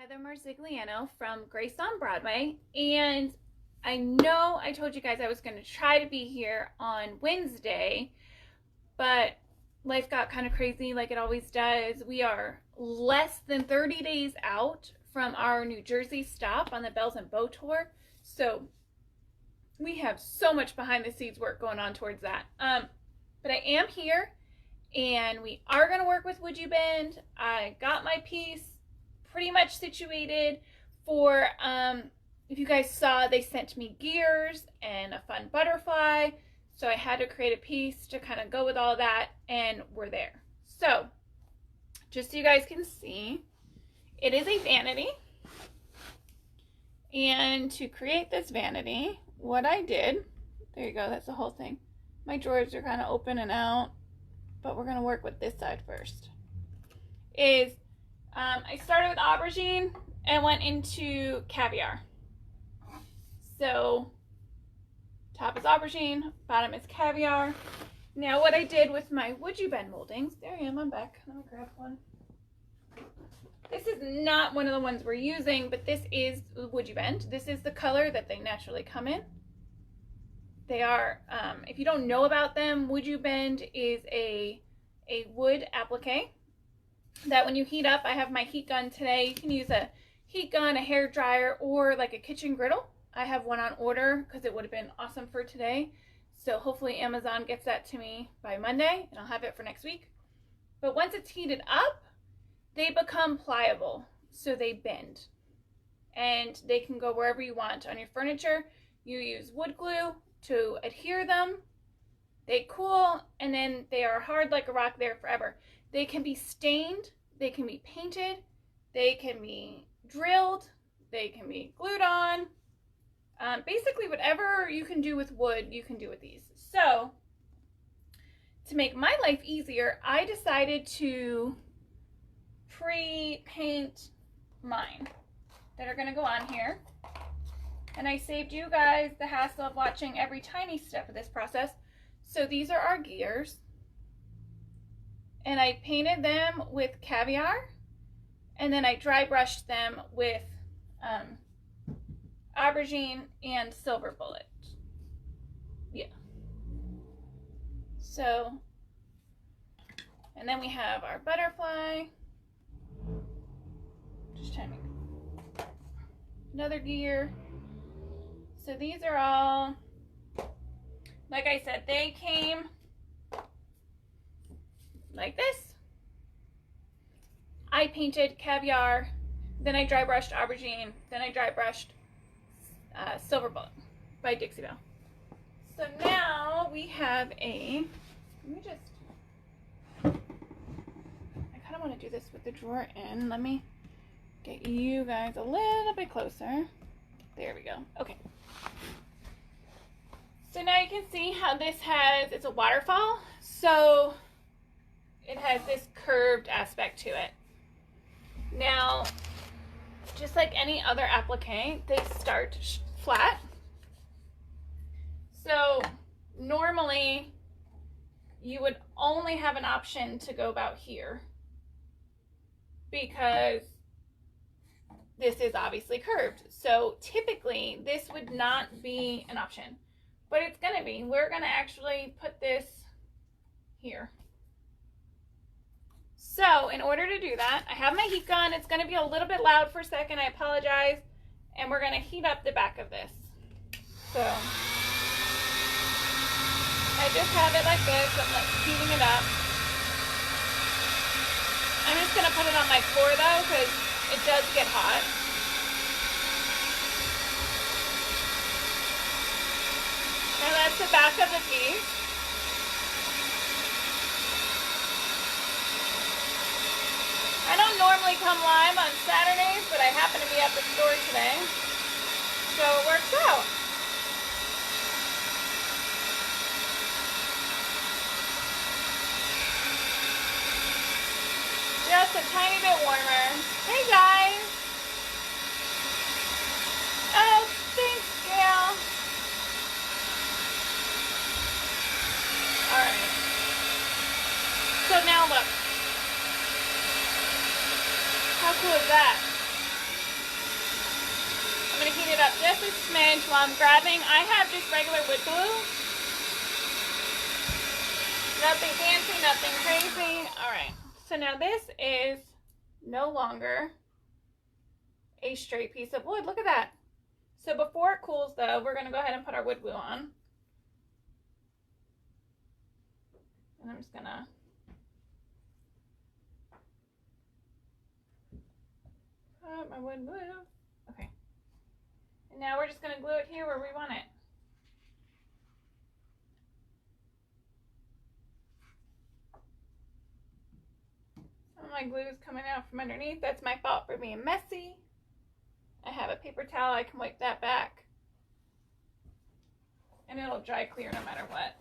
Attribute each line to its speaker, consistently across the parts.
Speaker 1: Heather Marzigliano from Grace on Broadway, and I know I told you guys I was going to try to be here on Wednesday, but life got kind of crazy like it always does. We are less than 30 days out from our New Jersey stop on the Bells and Bow tour, so we have so much behind the scenes work going on towards that. But I am here, and we are going to work with WoodUbend. I got my piece pretty much situated for, if you guys saw, they sent me gears and a fun butterfly, so I had to create a piece to kind of go with all that, and we're there. So just so you guys can see, it is a vanity, and to create this vanity, what I did, there you go, that's the whole thing. My drawers are kind of open and out, but we're going to work with this side first, is I started with aubergine and went into caviar. So top is aubergine, bottom is caviar. Now what I did with my WoodUbend moldings, there I am, I'm back. Let me grab one. This is not one of the ones we're using, but this is WoodUbend. This is the color that they naturally come in. They are, if you don't know about them, WoodUbend is a wood applique that when you heat up, I have my heat gun today. You can use a heat gun, a hair dryer, or like a kitchen griddle. I have one on order because it would have been awesome for today. So hopefully Amazon gets that to me by Monday and I'll have it for next week. But once it's heated up, they become pliable, so they bend. And they can go wherever you want on your furniture. You use wood glue to adhere them. They cool, and then they are hard like a rock there forever. They can be stained, they can be painted, they can be drilled, they can be glued on. Basically whatever you can do with wood, you can do with these. So to make my life easier, I decided to pre-paint mine that are going to go on here. And I saved you guys the hassle of watching every tiny step of this process. So these are our gears. And I painted them with caviar, and then I dry brushed them with aubergine and silver bullet. Yeah. So, and then we have our butterfly. Just trying to make another gear. So these are all, like I said, they came like this. I painted caviar, then I dry brushed aubergine, then I dry brushed silver bullet by Dixie Belle. So now we have a, let me just, I kind of want to do this with the drawer in. Let me get you guys a little bit closer. There we go. Okay. So now you can see how this has, it's a waterfall. So it has this curved aspect to it. Now, just like any other applique, they start flat. So normally you would only have an option to go about here because this is obviously curved. So typically this would not be an option, but it's gonna be. We're gonna actually put this here. So in order to do that, I have my heat gun. It's going to be a little bit loud for a second. I apologize. And we're going to heat up the back of this. So I just have it like this. I'm like heating it up. I'm just going to put it on my floor though because it does get hot. Now that's the back of the piece. I don't normally come live on Saturdays, but I happen to be at the store today, so it works out. Just a tiny bit warmer. Hey guys! Oh, thanks, Gail. Alright. So now look. How cool is that? just a smidge while I'm grabbing. I have just regular wood glue. Nothing fancy, nothing crazy. All right, so now this is no longer a straight piece of wood. Look at that. So before it cools though, we're gonna go ahead and put our wood glue on. And I'm just gonna put my wood glue. Okay. And now we're just gonna glue it here where we want it. Some of my glue is coming out from underneath. That's my fault for being messy. I have a paper towel, I can wipe that back. And it'll dry clear no matter what.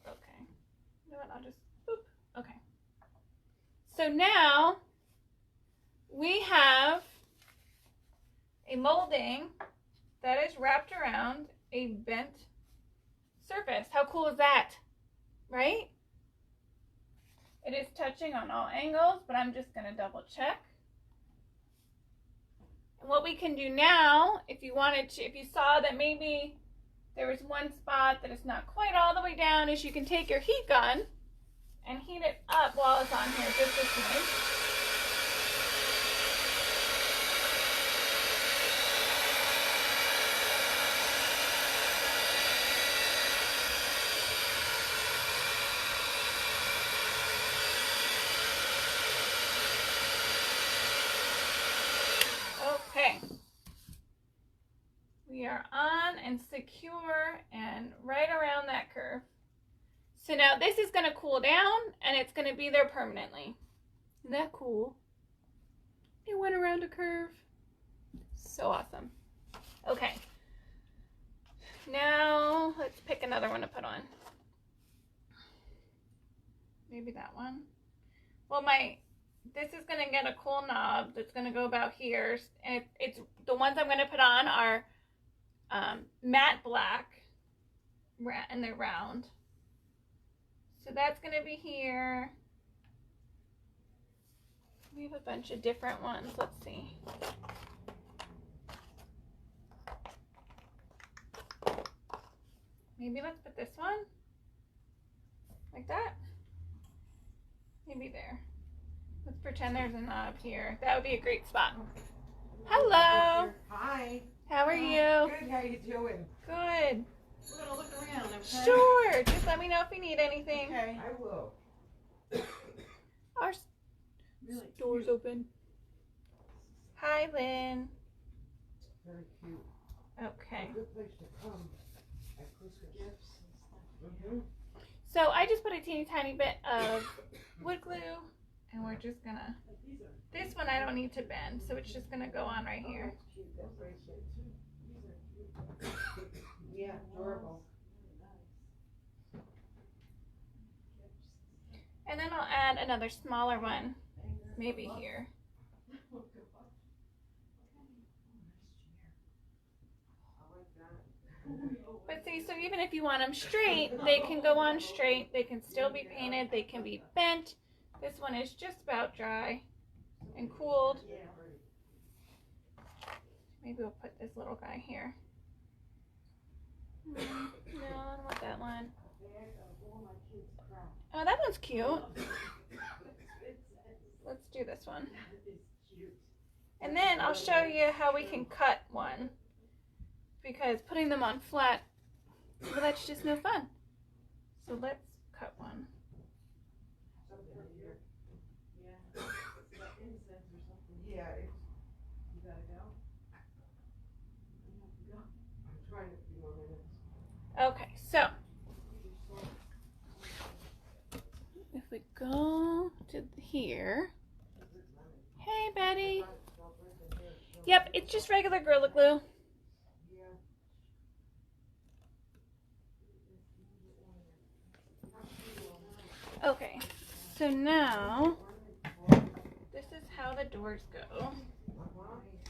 Speaker 1: Okay. You know what, I'll just, boop. Okay. So now we have a molding that is wrapped around a bent surface. How cool is that? Right? It is touching on all angles, but I'm just going to double check. And what we can do now, if you wanted to, if you saw that maybe there was one spot that is not quite all the way down, is you can take your heat gun and heat it up while it's on here just a smidge. Okay, we are on and secure and right around that curve. So now this is going to cool down and it's going to be there permanently. Isn't that cool? It went around a curve. So awesome. Okay, now let's pick another one to put on. Maybe that one. Well, this is going to get a cool knob that's going to go about here, and it's the ones I'm going to put on are matte black, and they're round. So that's going to be here. We have a bunch of different ones. Let's see. Maybe let's put this one like that. Maybe there. Let's pretend there's a knob here. That would be a great spot. Hello.
Speaker 2: Hi.
Speaker 1: How are you?
Speaker 2: Good. How you doing?
Speaker 1: Good.
Speaker 2: We're gonna look around. Okay?
Speaker 1: Sure. Just let me know if you need anything.
Speaker 2: Okay. I will.
Speaker 1: Our
Speaker 2: Really
Speaker 1: door's
Speaker 2: cute.
Speaker 1: open. Hi, Lynn.
Speaker 2: Very cute.
Speaker 1: Okay.
Speaker 2: A good place to come at Christmas. Gifts and stuff.
Speaker 1: So I just put a teeny tiny bit of wood glue, and we're just gonna. This one I don't need to bend, so it's just gonna go on right here.
Speaker 2: That bracelet too. These are cute. Yeah, adorable.
Speaker 1: And then I'll add another smaller one, maybe here. But see, so even if you want them straight, they can go on straight. They can still be painted. They can be bent. This one is just about dry and cooled. Maybe we'll put this little guy here. No, I don't want that one. Oh, that one's cute. Let's do this one. And then I'll show you how we can cut one. Because putting them on flat, well, that's just no fun. So let's cut one.
Speaker 2: Yeah, you gotta go. I'm trying to be more minutes.
Speaker 1: Okay, so if we go to here. Hey, Betty. Yep, it's just regular Gorilla Glue. Okay, so now this is how the doors go.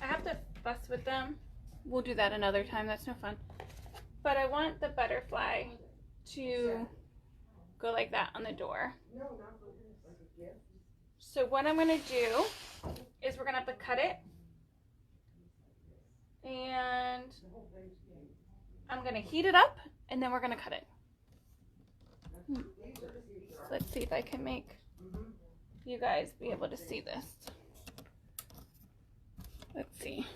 Speaker 1: I have to fuss with them. We'll do that another time. That's no fun. But I want the butterfly to go like that on the door.
Speaker 2: No, not for this. Like a gift.
Speaker 1: So what I'm gonna do is we're gonna have to cut it, and I'm gonna heat it up, and then we're gonna cut it. Let's see if I can make you guys be able to see this. Let's see.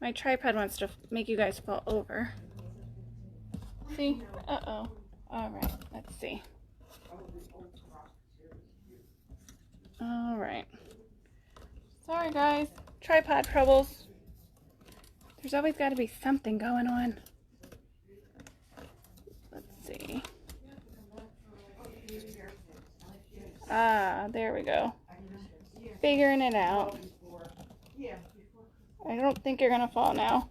Speaker 1: My tripod wants to make you guys fall over. See? Uh-oh. All right, let's see. All right. Sorry, guys. Tripod troubles. There's always got to be something going on. Let's see. Ah, there we go. Figuring it out. I don't think you're going to fall now.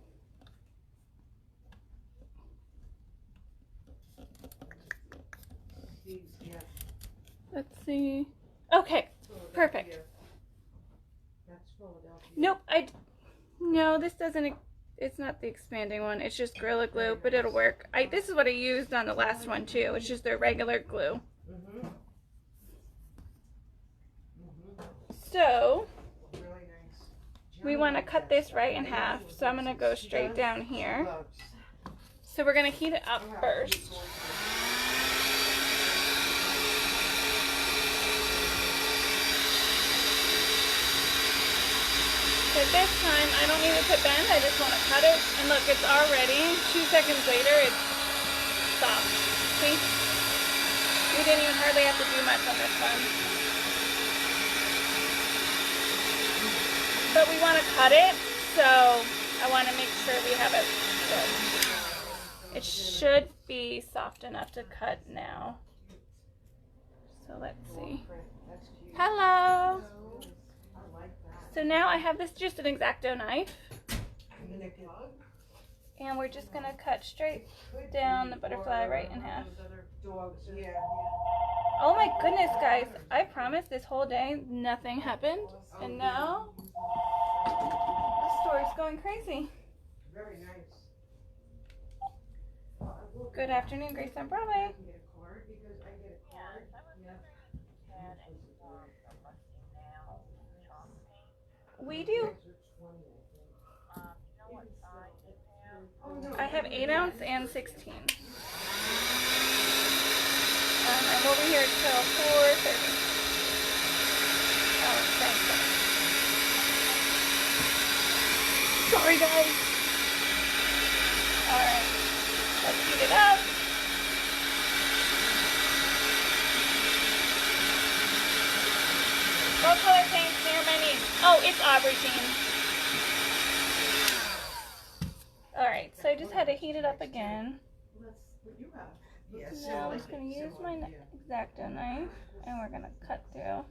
Speaker 1: Let's see. Okay, perfect. Nope, no, this doesn't, it's not the expanding one. It's just Gorilla Glue, but it'll work. This is what I used on the last one too. It's just their regular glue. So, we want to cut this right in half. So I'm going to go straight down here. So we're going to heat it up first. So this time, I don't need it to bend, I just want to cut it. And look, it's already, 2 seconds later, it's soft. See? We didn't even hardly have to do much on this one. But we want to cut it, so I want to make sure we have it good. It should be soft enough to cut now. So let's see. Hello! So now I have this just an X-Acto knife, and we're just going to cut straight down the butterfly right in half. Oh my goodness, guys, I promise this whole day nothing happened, and now the store's going crazy.
Speaker 2: Very nice.
Speaker 1: Good afternoon, Grace on Broadway. We do. I have 8 ounce and 16. I'm over here till 4:30. Oh, thanks. Sorry, guys. All right, let's heat it up. What color paint near my knee? Oh, it's aubergine. Alright, so I just had to heat it up again. Now I'm just going to use my X-Acto knife, and we're going to cut through.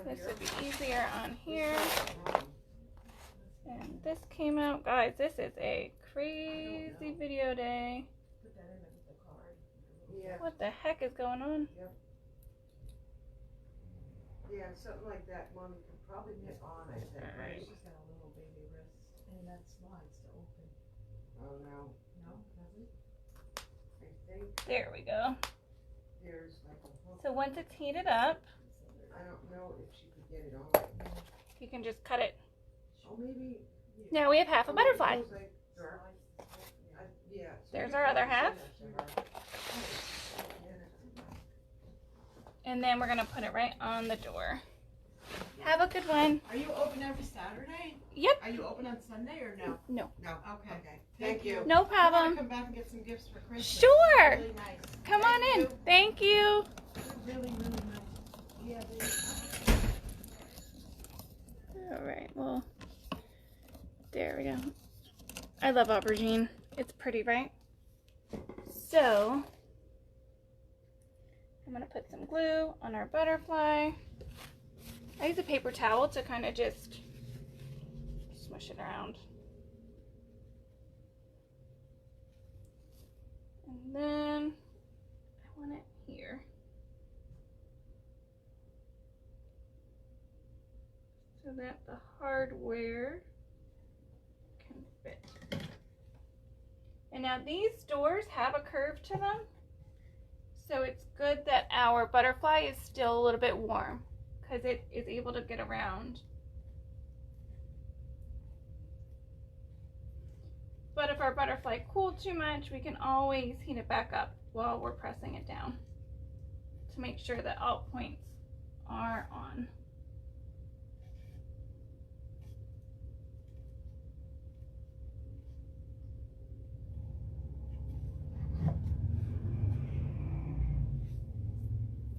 Speaker 1: This would be easier on here. And this came out, guys, this is a crazy video day. What the heck is going on?
Speaker 2: Yeah, something like that, Mommy could probably knit on, I think.
Speaker 1: Right.
Speaker 2: She's got a little baby wrist, and that slides to open. Oh, no. No, doesn't? I think
Speaker 1: There we go.
Speaker 2: there's like a hook.
Speaker 1: So once it's heated up,
Speaker 2: I don't know if she could get it on.
Speaker 1: you can just cut it.
Speaker 2: Oh, maybe.
Speaker 1: Now we have half a butterfly.
Speaker 2: It goes like dark. Yeah. So
Speaker 1: There's
Speaker 2: you
Speaker 1: our
Speaker 2: could
Speaker 1: other
Speaker 2: probably
Speaker 1: half.
Speaker 2: send that to her.
Speaker 1: And then we're going to put it right on the door. Have a good one.
Speaker 3: Are you open every Saturday?
Speaker 1: Yep.
Speaker 3: Are you open on Sunday or no?
Speaker 1: No.
Speaker 2: No.
Speaker 3: Okay.
Speaker 2: Thank you.
Speaker 1: No
Speaker 3: I want
Speaker 1: problem.
Speaker 3: to come back and get some gifts for Christmas.
Speaker 1: Sure.
Speaker 3: Really nice.
Speaker 1: Come on in. Thank you.
Speaker 3: They're really, really nice. Yeah, they
Speaker 1: All right. Well, there we go. I love aubergine. It's pretty, right? So, I'm going to put some glue on our butterfly. I use a paper towel to kind of just smush it around. And then I want it here. So that the hardware can fit. And now these doors have a curve to them. So it's good that our butterfly is still a little bit warm because it is able to get around. But if our butterfly cooled too much, we can always heat it back up while we're pressing it down to make sure that all points are on.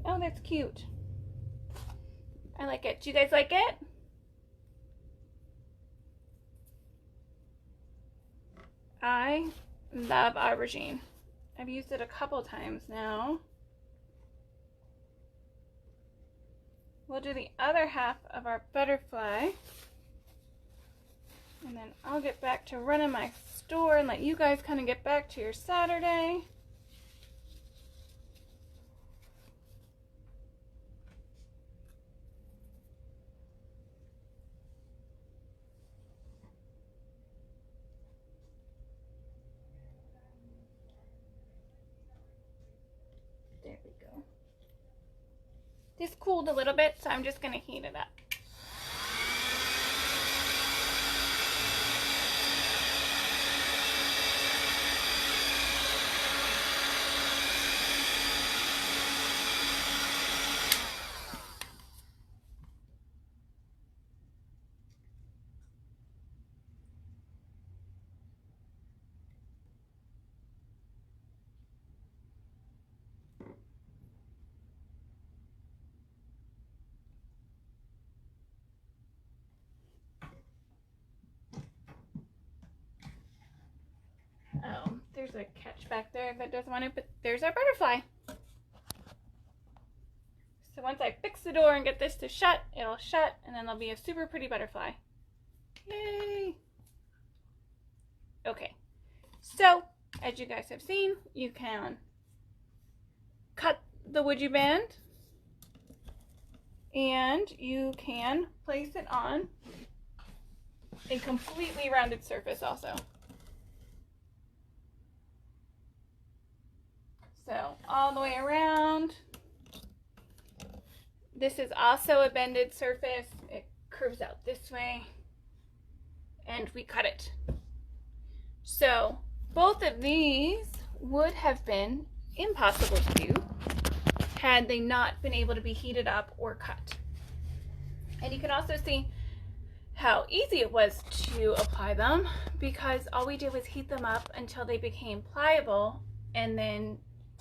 Speaker 1: Oh, that's cute. I like it. Do you guys like it? I love aubergine. I've used it a couple times now. We'll do the other half of our butterfly. And then I'll get back to running my store and let you guys kind of get back to your Saturday. There we go. This cooled a little bit, so I'm just going to heat it up. Oh, there's a catch back there that doesn't want it, but there's our butterfly. So once I fix the door and get this to shut, it'll shut, and then there'll be a super pretty butterfly. Yay! Okay, so as you guys have seen, you can cut the WoodUbend, and you can place it on a completely rounded surface also. So all the way around. This is also a bended surface. It curves out this way, and we cut it. So both of these would have been impossible to do had they not been able to be heated up or cut. And you can also see how easy it was to apply them, because all we did was heat them up until they became pliable, and then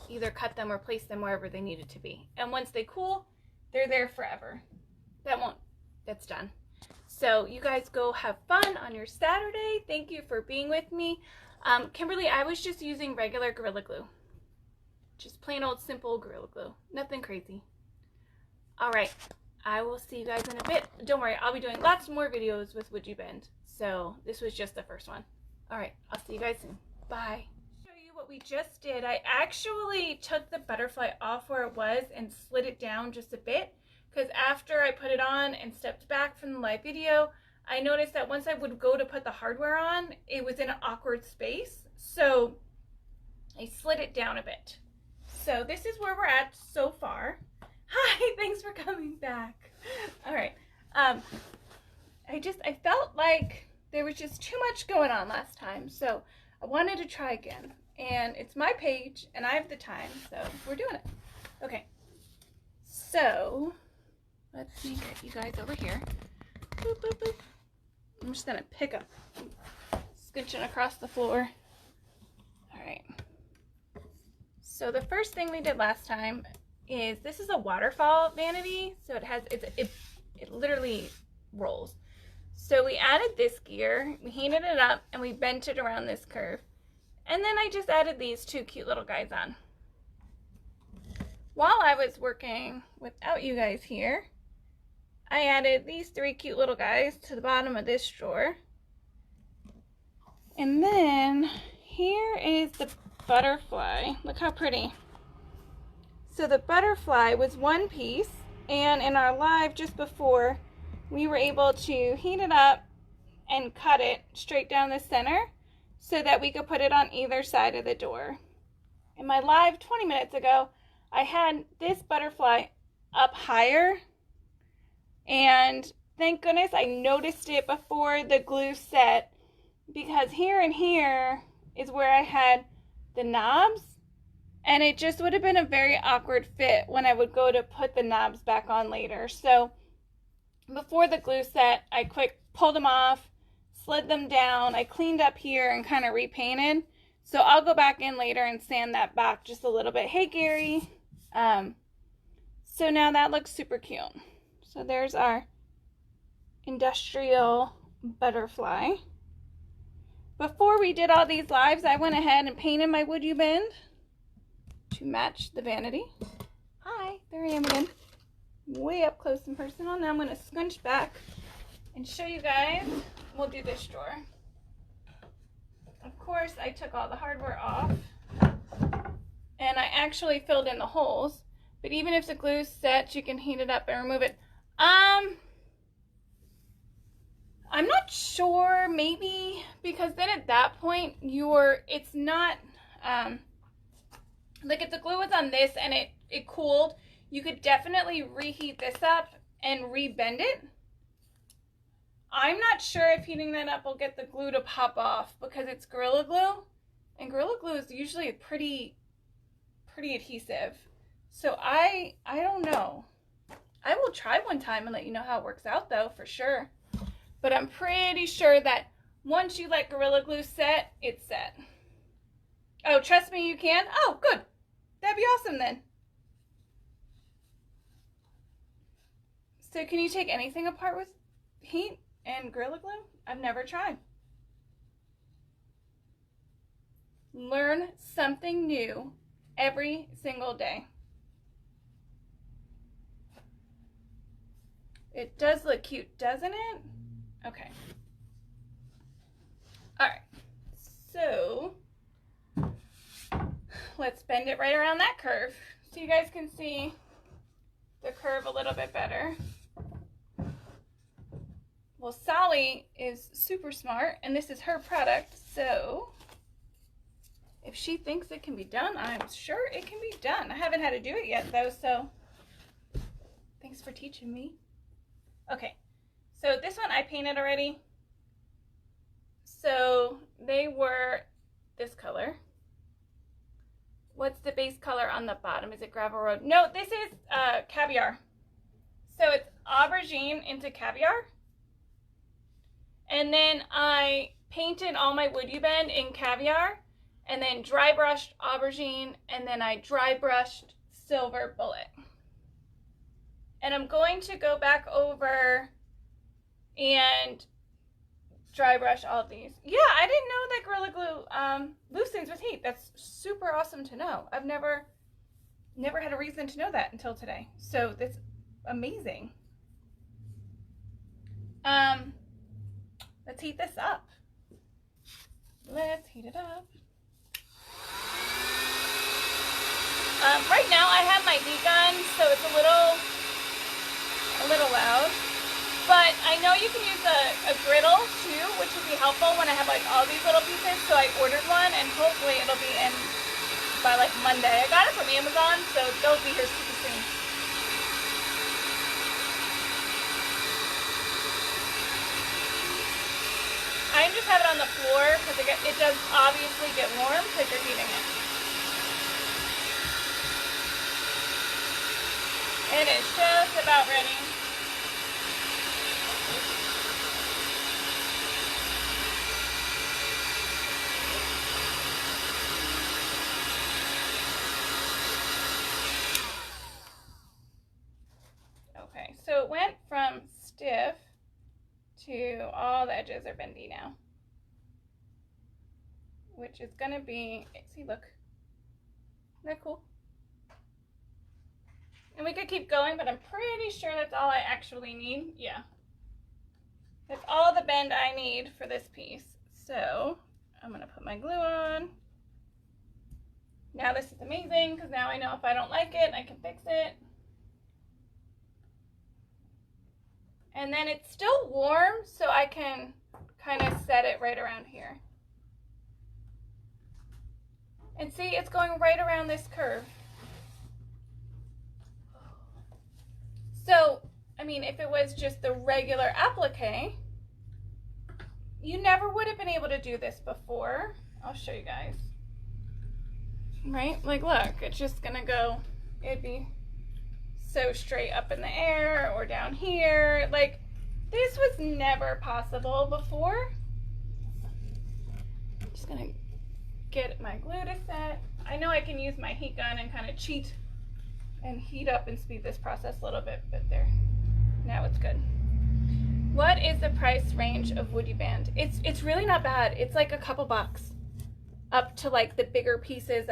Speaker 1: either cut them or place them wherever they needed to be. And once they cool, they're there forever. That's done. So you guys go have fun on your Saturday. Thank you for being with me. Kimberly, I was just using regular Gorilla Glue. Just plain old simple Gorilla Glue. Nothing crazy. All right, I will see you guys in a bit. Don't worry, I'll be doing lots more videos with WoodUbend. So this was just the first one. All right, I'll see you guys soon. Bye. What we just did, I actually took the butterfly off where it was and slid it down just a bit, because after I put it on and stepped back from the live video, I noticed that once I would go to put the hardware on, it was in an awkward space, so I slid it down a bit. So this is where we're at so far. Hi, thanks for coming back. All right, I felt like there was just too much going on last time, so I wanted to try again. And it's my page, and I have the time, so we're doing it. Okay, so let's see, get you guys over here. Boop, boop, boop. I'm just gonna pick up, scooching across the floor. All right. So the first thing we did last time is, this is a waterfall vanity, so it literally rolls. So we added this gear, we heated it up, and we bent it around this curve. And then I just added these two cute little guys on. While I was working without you guys here, I added these three cute little guys to the bottom of this drawer. And then here is the butterfly. Look how pretty. So the butterfly was one piece, and in our live just before, we were able to heat it up and cut it straight down the center, so that we could put it on either side of the door. In my live 20 minutes ago, I had this butterfly up higher, and thank goodness I noticed it before the glue set, because here and here is where I had the knobs, and it just would have been a very awkward fit when I would go to put the knobs back on later. So before the glue set, I quick pulled them off, slid them down, I cleaned up here and kind of repainted. So I'll go back in later and sand that back just a little bit. Hey Gary. So now that looks super cute. So there's our industrial butterfly. Before we did all these lives, I went ahead and painted my WoodUbend to match the vanity. Hi, there I am again. Way up close and personal. Now I'm going to scrunch back and show you guys. We'll do this drawer. Of course, I took all the hardware off, and I actually filled in the holes. But even if the glue's set, you can heat it up and remove it. I'm not sure, maybe, because then at that point, it's not, like if the glue was on this and it cooled, you could definitely reheat this up and rebend it. I'm not sure if heating that up will get the glue to pop off because it's Gorilla Glue, and Gorilla Glue is usually pretty adhesive. So I don't know. I will try one time and let you know how it works out though, for sure. But I'm pretty sure that once you let Gorilla Glue set, it's set. Oh, trust me, you can? Oh, good. That'd be awesome then. So can you take anything apart with heat and Gorilla Glue? I've never tried. Learn something new every single day. It does look cute, doesn't it? Okay. All right. So let's bend it right around that curve so you guys can see the curve a little bit better. Well, Sally is super smart, and this is her product, so if she thinks it can be done, I'm sure it can be done. I haven't had to do it yet, though, so thanks for teaching me. Okay, so this one I painted already. So they were this color. What's the base color on the bottom? Is it Gravel Road? No, this is Caviar. So it's aubergine into caviar. And then I painted all my WoodUbend in caviar, and then dry brushed aubergine, and then I dry brushed silver bullet. And I'm going to go back over and dry brush all of these. Yeah, I didn't know that Gorilla Glue loosens with heat. That's super awesome to know. I've never had a reason to know that until today. So that's amazing. Let's heat this up. Let's heat it up. Right now I have my heat gun, so it's a little loud. But I know you can use a griddle too, which would be helpful when I have like all these little pieces. So I ordered one, and hopefully it'll be in by like Monday. I got it from Amazon, so they'll be here super soon. I just have it on the floor because it does obviously get warm because you're heating it. It is just about ready. Okay, so it went from stiff to all the edges are bendy now, which is gonna be, see, look, isn't that cool? And we could keep going, but I'm pretty sure that's all I actually need. Yeah, that's all the bend I need for this piece. So I'm gonna put my glue on. Now this is amazing because now I know if I don't like it, I can fix it. And then it's still warm, so I can kind of set it right around here. And see, it's going right around this curve. mean, if it was just the regular applique, you never would have been able to do this before. I'll show you guys. Right? Like, look, it's just gonna go, it'd be so straight up in the air or down here. Like, this was never possible before. I'm just gonna get my glue to set. I know I can use my heat gun and kind of cheat and heat up and speed this process a little bit, but there, now it's good. What is the price range of WoodUbend? It's really not bad. It's like a couple bucks, up to like the bigger pieces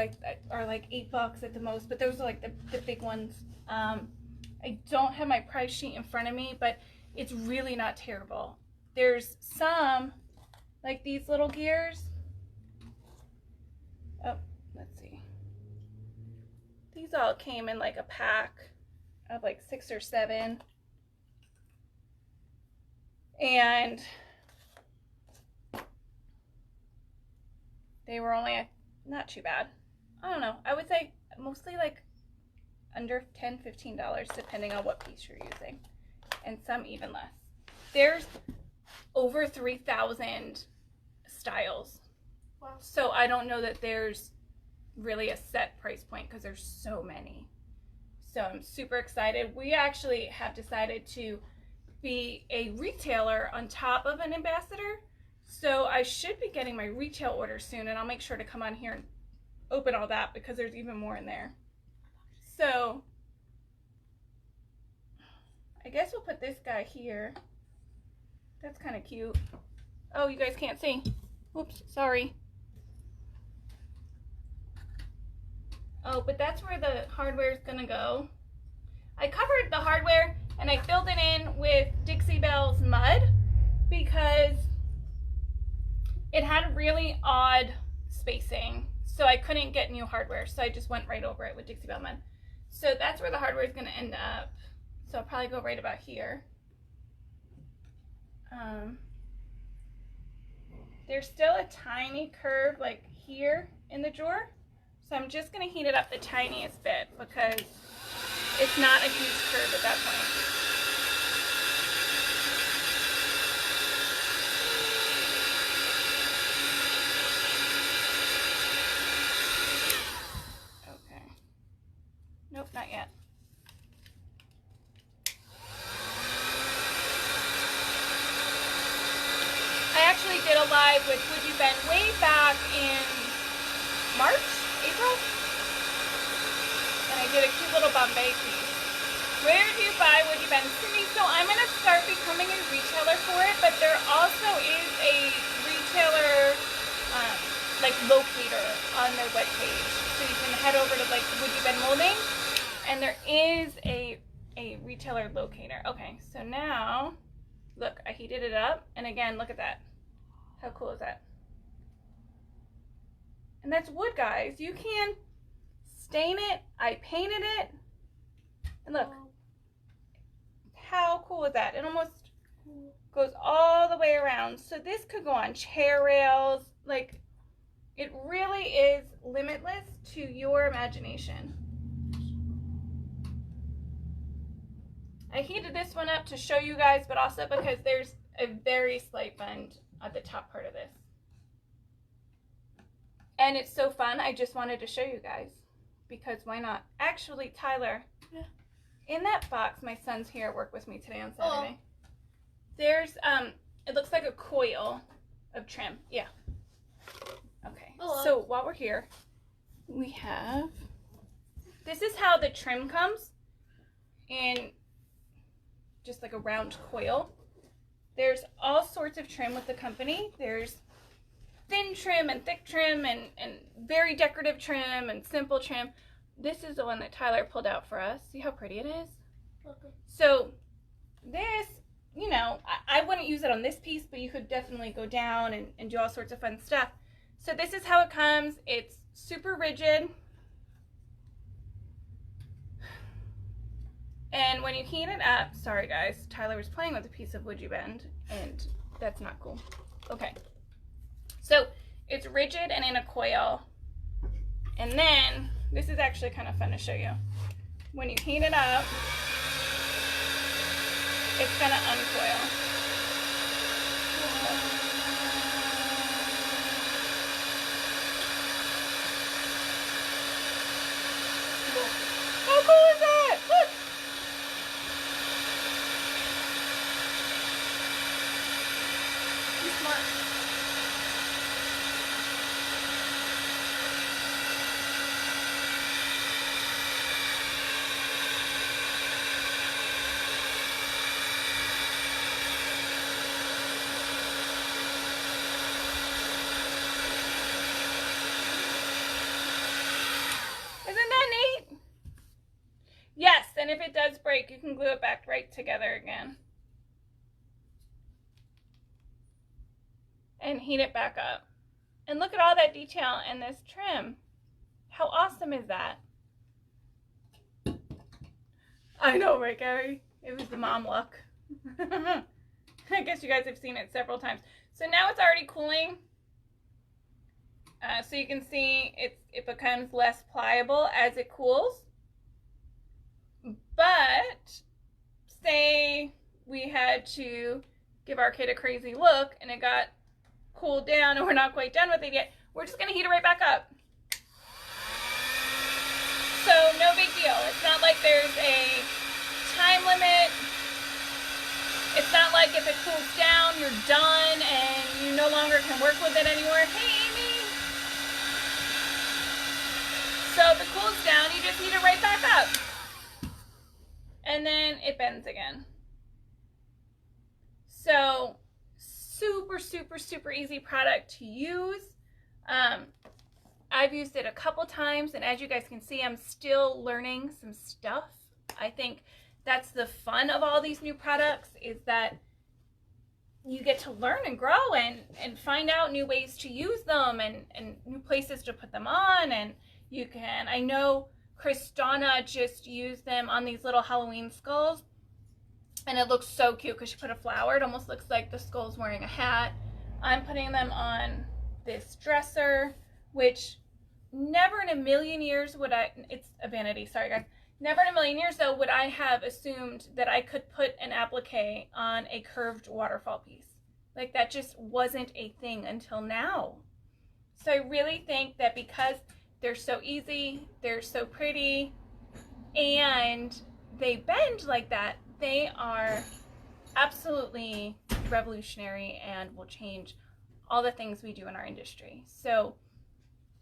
Speaker 1: are like $8 at the most, but those are like the big ones. I don't have my price sheet in front of me, but it's really not terrible. There's some, like these little gears. Oh, let's see. These all came in like a pack of like 6 or 7. And they were only not too bad. I don't know. I would say mostly like under $10, $15 depending on what piece you're using. And some even less. There's over 3,000 styles.
Speaker 3: Wow.
Speaker 1: So I don't know that there's really a set price point because there's so many. So I'm super excited. We actually have decided to be a retailer on top of an ambassador. So I should be getting my retail order soon, and I'll make sure to come on here and open all that because there's even more in there. So I guess we'll put this guy here. That's kind of cute. Oh, you guys can't see. Whoops, sorry. Oh, but that's where the hardware is gonna go. I covered the hardware and I filled it in with Dixie Belle's mud because it had really odd spacing, so I couldn't get new hardware, so I just went right over it with Dixie Belle mud. So that's where the hardware is gonna end up. So I'll probably go right about here. There's still a tiny curve like here in the drawer. So I'm just gonna heat it up the tiniest bit because it's not a huge curve at that point. Okay. Nope, not yet. I actually did a live with WoodUbend way back in March, April, and I did a cute little Bombay piece. Where do you buy WoodUbend? Cindy, so I'm going to start becoming a retailer for it, but there also is a retailer like locator on their webpage. So you can head over to like WoodUbend Mouldings, and there is a retailer locator. Okay, so now, look, I heated it up, and again, look at that. How cool is that? And that's wood, guys. You can stain it. I painted it. And look. How cool is that? It almost goes all the way around. So this could go on chair rails. Like, it really is limitless to your imagination. I heated this one up to show you guys, but also because there's a very slight bend at the top part of this. And it's so fun, I just wanted to show you guys, because why not? Actually, Tyler,
Speaker 3: yeah.
Speaker 1: In that box, my son's here at work with me today on Saturday. There's, it looks like a coil of trim. Yeah. Okay, so while we're here, we have, this is how the trim comes in just like a round coil. There's all sorts of trim with the company. There's thin trim and thick trim and very decorative trim and simple trim. This is the one that Tyler pulled out for us. See how pretty it is? Okay. So this, you know, I wouldn't use it on this piece, but you could definitely go down and do all sorts of fun stuff. So this is how it comes. It's super rigid. And when you heat it up, sorry guys, Tyler was playing with a piece of WoodUbend and that's not cool. Okay. So it's rigid and in a coil. And then, this is actually kind of fun to show you. When you heat it up, it's gonna uncoil. How cool is that? Look! He's smart. Isn't that neat? Yes, and if it does break, you can glue it back right together again. And heat it back up. And look at all that detail in this trim. How awesome is that? I know, right, Gary? It was the mom look. I guess you guys have seen it several times. So now it's already cooling. So you can see it becomes less pliable as it cools. But say we had to give our kid a crazy look and it got cooled down and we're not quite done with it yet, we're just going to heat it right back up. So no big deal. It's not like there's a time limit. It's not like if it cools down, you're done and you no longer can work with it anymore. Hey, Amy. So if it cools down, you just heat it right back up. And then it bends again. So super, super, super easy product to use. I've used it a couple times, and as you guys can see, I'm still learning some stuff. I think that's the fun of all these new products, is that you get to learn and grow and find out new ways to use them and new places to put them on. And you can, I know Kristana just used them on these little Halloween skulls, and it looks so cute because she put a flower. It almost looks like the skull's wearing a hat. I'm putting them on this dresser, which never in a million years would I, it's a vanity, sorry guys, never in a million years though would I have assumed that I could put an applique on a curved waterfall piece. Like that just wasn't a thing until now. So I really think that because they're so easy, they're so pretty, and they bend like that, they are absolutely revolutionary and will change all the things we do in our industry. So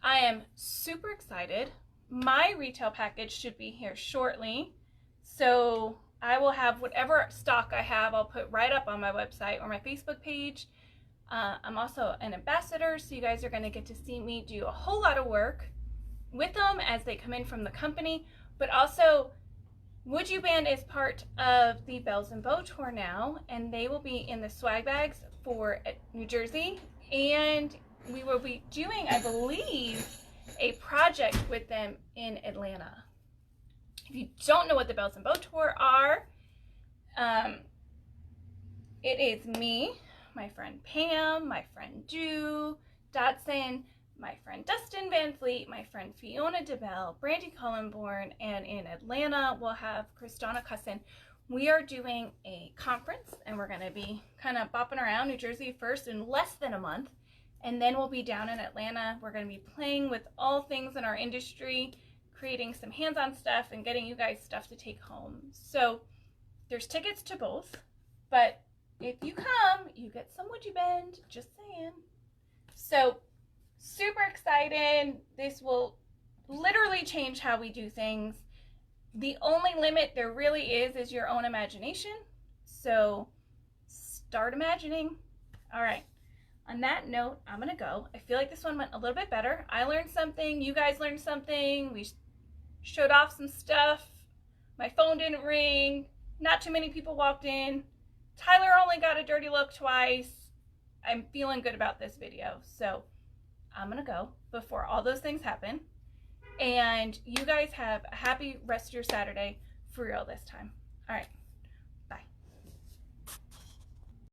Speaker 1: I am super excited. My retail package should be here shortly. So I will have whatever stock I have, I'll put right up on my website or my Facebook page. I'm also an ambassador, so you guys are gonna get to see me do a whole lot of work with them as they come in from the company. But also, WoodUbend is part of the Bells and Bow Tour now, and they will be in the swag bags for New Jersey. And we will be doing, I believe, a project with them in Atlanta. If you don't know what the Bells and Bow Tour are, it is me, my friend Pam, my friend Ju Dotson, my friend Dustin Van Fleet, my friend Fiona DeBell, Brandy Cullenborn, and in Atlanta we'll have Kristana Cussin. We are doing a conference, and we're going to be kind of bopping around New Jersey first in less than a month, and then we'll be down in Atlanta. We're going to be playing with all things in our industry, creating some hands-on stuff, and getting you guys stuff to take home. So there's tickets to both, but if you come, you get some WoodUbend, just saying. So super excited. This will literally change how we do things. The only limit there really is your own imagination. So start imagining. All right. On that note, I'm going to go. I feel like this one went a little bit better. I learned something. You guys learned something. We showed off some stuff. My phone didn't ring. Not too many people walked in. Tyler only got a dirty look twice. I'm feeling good about this video. So I'm going to go before all those things happen. And you guys have a happy rest of your Saturday for real this time. All right.